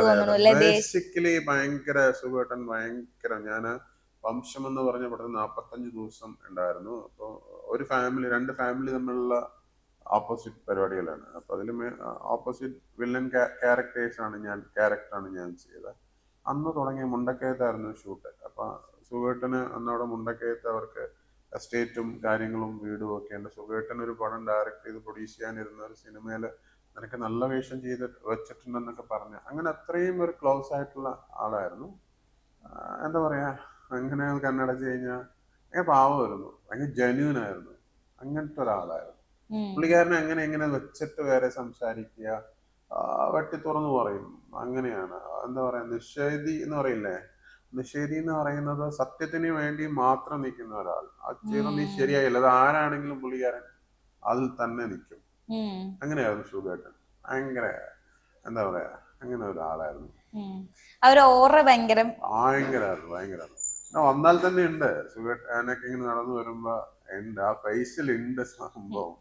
തോന്നുന്നു അല്ലെ? ബേസിക്കലി ഭയങ്കര സുഖേട്ടൻ ഭയങ്കര. ഞാന് വംശം എന്ന് പറഞ്ഞ പടത്തിൽ 45 ദിവസം ഉണ്ടായിരുന്നു. അപ്പോൾ ഒരു ഫാമിലി, രണ്ട് ഫാമിലി തമ്മിലുള്ള ഓപ്പോസിറ്റ് പരിപാടികളാണ്. അപ്പൊ അതിൽ ഓപ്പോസിറ്റ് വില്ലൻ ക്യാരക്ടറാണ് ഞാൻ ചെയ്തത്. അന്ന് തുടങ്ങിയ മുണ്ടക്കയത്തായിരുന്നു ഷൂട്ട്. അപ്പൊ സുഖേട്ടന് അന്നവിടെ മുണ്ടക്കയത്ത് അവർക്ക് എസ്റ്റേറ്റും കാര്യങ്ങളും വീടും ഒക്കെ ഉണ്ട്. സുഖേട്ടൻ ഒരു പടം ഡയറക്ട് ചെയ്ത് പ്രൊഡ്യൂസ് ചെയ്യാനിരുന്ന ഒരു സിനിമയിൽ നിനക്ക് നല്ല വേഷം ചെയ്ത് വെച്ചിട്ടുണ്ടെന്നൊക്കെ പറഞ്ഞ് അങ്ങനെ അത്രയും ഒരു ക്ലോസ് ആയിട്ടുള്ള ആളായിരുന്നു. എന്താ പറയാ, അങ്ങനെ കണ്ണടച്ച് കഴിഞ്ഞാൽ ഭയങ്കര പാവമായിരുന്നു, ഭയങ്കര ജെന്യൂൻ ആയിരുന്നു, അങ്ങനത്തെ ഒരാളായിരുന്നു പുള്ളിക്കാരനെ. അങ്ങനെ എങ്ങനെ വെച്ചിട്ട് വേറെ സംസാരിക്കുക, വെട്ടി തുറന്നു പറയും, അങ്ങനെയാണ്. എന്താ പറയാ, നിഷേധി എന്ന് പറയില്ലേ, നിഷേധി എന്ന് പറയുന്നത് സത്യത്തിന് വേണ്ടി മാത്രം നിൽക്കുന്ന ഒരാൾ. അത് ചെയ്ത നീ ശരിയായില്ല, അത് ആരാണെങ്കിലും പുള്ളിക്കാരൻ അതിൽ തന്നെ നിൽക്കും. അങ്ങനെയായിരുന്നു സുഖേട്ടൻ. ഭയങ്കര എന്താ പറയാ, അങ്ങനെ ഒരാളായിരുന്നു. ഭയങ്കര വന്നാൽ തന്നെ ഉണ്ട് സുഖേട്ടനൊക്കെ ഇങ്ങനെ നടന്നു വരുമ്പോ ഉണ്ട്, ആ ഫേസിൽ ഉണ്ട് സംഭവം.